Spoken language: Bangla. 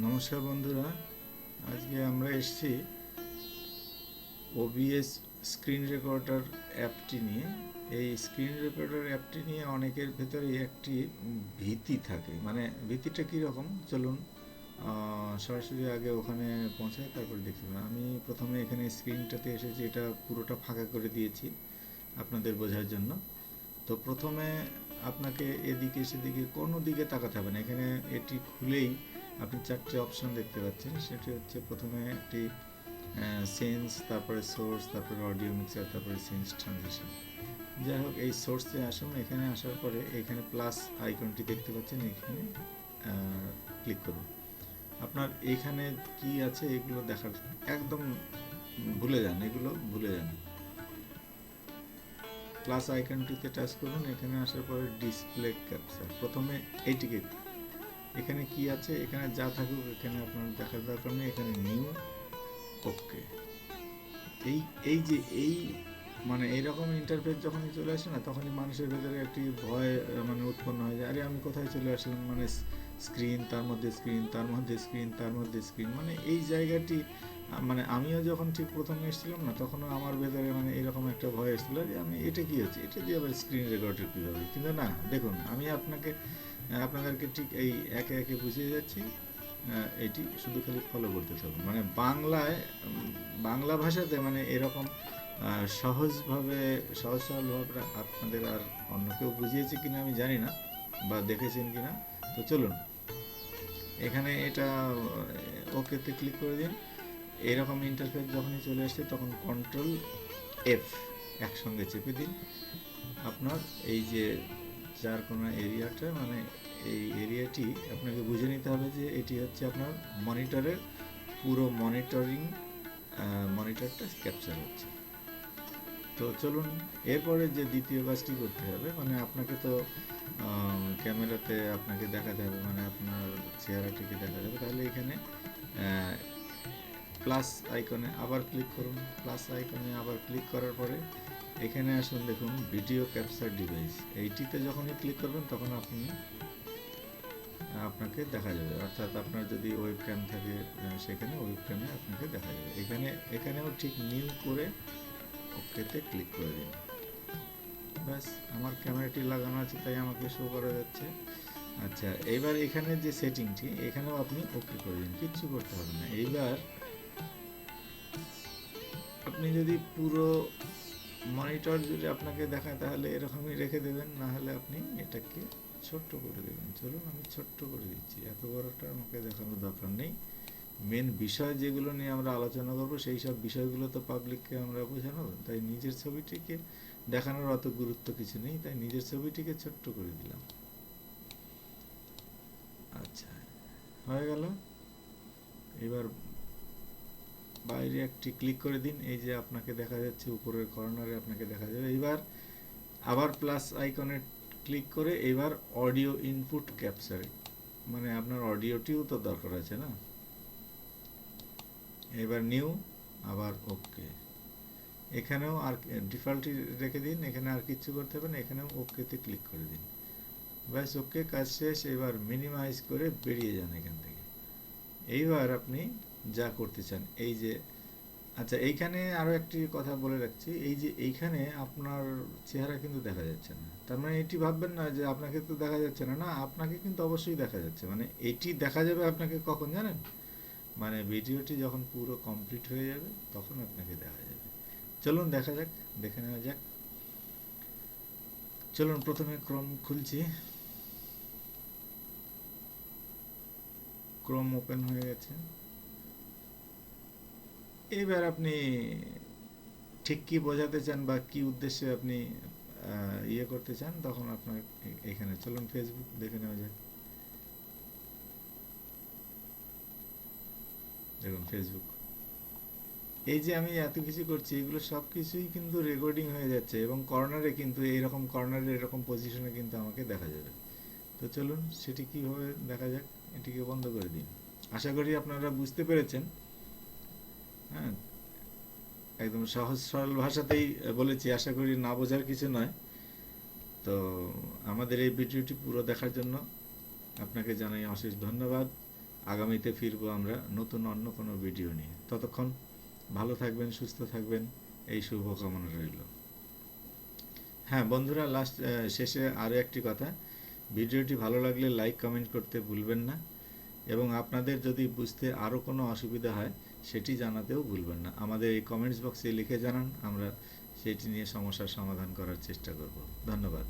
নমস্কার বন্ধুরা, আজকে আমরা এসেছি ওবিএস স্ক্রিন রেকর্ডার অ্যাপটি নিয়ে। এই স্ক্রিন রেকর্ডার অ্যাপটি নিয়ে অনেকের ভেতরে একটি ভীতি থাকে। মানে ভীতিটা কীরকম, চলুন সরাসরি আগে ওখানে পৌঁছাই, তারপর দেখতে পাবেন। আমি প্রথমে এখানে স্ক্রিনটাতে এসেছি, এটা পুরোটা ফাঁকা করে দিয়েছি আপনাদের বোঝার জন্য। তো প্রথমে আপনাকে এদিকে সেদিকে কোনো দিকে তাকাতে হবে না। এখানে এটি খুলেই আপনি চারটে অপশন দেখতে পাচ্ছেন। সেটি হচ্ছে প্রথমে একটি সেন্স, তারপরে সোর্স, তারপরে অডিও মিক্সার, তারপরে সেন্স ট্রানজিশন। যাই হোক, এই সোর্সে আসুন। এখানে আসার পরে এখানে প্লাস আইকনটি দেখতে পাচ্ছেন, এখানে ক্লিক করুন। আপনার এখানে কি আছে এগুলো দেখার একদম ভুলে যান, এগুলো ভুলে যান। প্লাস আইকনটিতে টাচ করুন। এখানে আসার পরে ডিসপ্লে ক্যাপচার, প্রথমে এইটিকে, এখানে কি আছে, এখানে যা থাকুক এখানে আপনার দেখার দরকার নেই। এখানে নিউ, ওকে। এই এই যে এই মানে এইরকম ইন্টারফেস যখনই চলে আসে না, তখনই মানুষের ভেতরে একটি ভয় মানে উৎপন্ন হয় যে আরে আমি কোথায় চলে আসলাম। মানে স্ক্রিন, তার মধ্যে স্ক্রিন, তার মধ্যে স্ক্রিন, তার মধ্যে স্ক্রিন, মানে এই জায়গাটি মানে আমিও যখন ঠিক প্রথমে এসেছিলাম না, তখনও আমার ভেতরে মানে এরকম একটা ভয় এসেছিল যে আমি এটা কী হচ্ছে, এটা দিয়ে আবার স্ক্রিন রেকর্ডের কীভাবে। কিন্তু না, দেখুন আমি আপনাদেরকে ঠিক এই একে একে বুঝিয়ে যাচ্ছি। এটি শুধু খালি ফলো করতে থাকুন। মানে বাংলা ভাষাতে মানে এরকম সহজভাবে, সহজ সরলভাবে আপনাদের আর অন্য কেউ বুঝিয়েছে কিনা আমি জানি না, বা দেখেছেন কিনা। তো চলুন, এখানে এটা ওকেতে ক্লিক করে দিন। এরকম ইন্টারফেস যখনই চলে আসছে তখন কন্ট্রোল এফ একসঙ্গে চেপে দিন। আপনার এই যে যার কোনো এরিয়াটা, মানে এই এরিয়াটি আপনাকে বুঝে নিতে হবে যে এটি হচ্ছে আপনার মনিটরের পুরো মনিটরটা ক্যাপচার হচ্ছে। তো চলুন, এরপরে যে দ্বিতীয় কাজটি করতে হবে, মানে আপনাকে তো ক্যামেরাতে আপনাকে দেখাতে হবে, মানে আপনার চেহারাটিকে দেখা যাবে। তাহলে এখানে প্লাস আইকনে আবার ক্লিক করুন। প্লাস আইকনে আবার ক্লিক করার পরে এখানে আসুন, দেখুন ভিডিও ক্যাপচার ডিভাইস। এইটিতে যখনই ক্লিক করবেন তখন আপনাকে দেখা যাবে। অর্থাৎ আপনার যদি ওয়েব ক্যাম থাকে সেখানে ওয়েব ক্যামে আপনাকে দেখা যাবে। এখানেও ঠিক নিউ করে ওকেতে ক্লিক করে দিন। ব্যাস, আমার ক্যামেরাটি লাগানো আছে তাই আমাকে শো করা যাচ্ছে। আচ্ছা, এইবার এখানে যে সেটিংটি, এখানেও আপনি ওকে করে দিন, কিচ্ছু করতে হবে না। এইবার আপনি যদি পুরো মনিটর যদি আপনাকে দেখায় তাহলে এরকমই রেখে দেবেন, না হলে আপনি এটাকে ছোট্ট করে দেবেন। চলুন আমি ছোট্ট করে দিচ্ছি, এত বড়টা আমাকে দেখানোর দরকার নেই। মেন বিষয় যেগুলো নিয়ে আমরা আলোচনা করব সেই সব বিষয়গুলো তো পাবলিককে আমরা বোঝানো, তাই নিজের ছবিটিকে দেখানোর অত গুরুত্ব কিছু নেই, তাই নিজের ছবিটিকে ছোট্ট করে দিলাম। আচ্ছা, হয়ে গেল। এবার বাইরে একটি ক্লিক করে দিন। এই যে আপনাকে দেখা যাচ্ছে উপরের কর্নারে আপনাকে দেখা যাবে। এবার আবার প্লাস আইকনে ক্লিক করে এবার অডিও ইনপুট ক্যাপচার, মানে আপনার অডিওটিও তো দরকার আছে না। এবার নিউ, আবার ওকে। এখানেও আর ডিফল্টই রেখে দিন, এখানে আর কিচ্ছু করতে হবে না। এখানেও ওকেতে ক্লিক করে দিন। ব্যাস, ওকে, কাজ শেষ। এবার মিনিমাইজ করে বেরিয়ে যান এখান থেকে। এইবার আপনি যা করতে চান, এই যে আচ্ছা, এইখানে আরও একটি কথা বলে রাখছি। এই যে এইখানে আপনার চেহারা কিন্তু দেখা যাচ্ছে না। তার মানে এটি ভাববেন না যে আপনাকে তো দেখা যাচ্ছে না, না, আপনাকে কিন্তু অবশ্যই দেখা যাচ্ছে। মানে এটি দেখা যাবে আপনাকে কখন জানেন, মানে ভিডিওটি যখন পুরো কমপ্লিট হয়ে যাবে তখন আপনাকে দেখা যাবে। চলুন দেখা যাক, দেখে নেওয়া যাক। চলুন প্রথমে ক্রোম খুলছি। ক্রোম ওপেন হয়ে গেছে। এবার আপনি ঠিক কী বোঝাতে চান বা কী উদ্দেশ্যে আপনি ইয়ে করতে চান, তখন আপনার এখানে চলুন ফেসবুক দেখে নেওয়া যাক। দেখুন ফেসবুক, এই যে আমি এত কিছু করছি এগুলো সব কিছুই কিন্তু রেকর্ডিং হয়ে যাচ্ছে, এবং কর্নারে কিন্তু এইরকম কর্নারে এরকম পজিশনে কিন্তু আমাকে দেখা যাবে। তো চলুন সেটি কীভাবে দেখা যাক। এটিকে বন্ধ করে দিন। আশা করি আপনারা বুঝতে পেরেছেন। হ্যাঁ, একদম সহজ সরল ভাষাতেই বলেছি, আশা করি না বোঝার কিছু নয়। তো আমাদের এই ভিডিওটি পুরো দেখার জন্য আপনাকে জানাই অশেষ ধন্যবাদ। আগামীতে ফিরবো আমরা নতুন অন্য কোনো ভিডিও নিয়ে। ততক্ষণ ভালো থাকবেন, সুস্থ থাকবেন, এই শুভকামনা রইল। হ্যাঁ বন্ধুরা, শেষে আরও একটি কথা, ভিডিওটি ভালো লাগলে লাইক কমেন্ট করতে ভুলবেন না, এবং আপনাদের যদি বুঝতে আরও কোনো অসুবিধা হয় সেটি জানাতেও ভুলবেন না। আমাদের এই কমেন্টস বক্সে লিখে জানান, আমরা সেটি নিয়ে সমস্যার সমাধান করার চেষ্টা করব। ধন্যবাদ।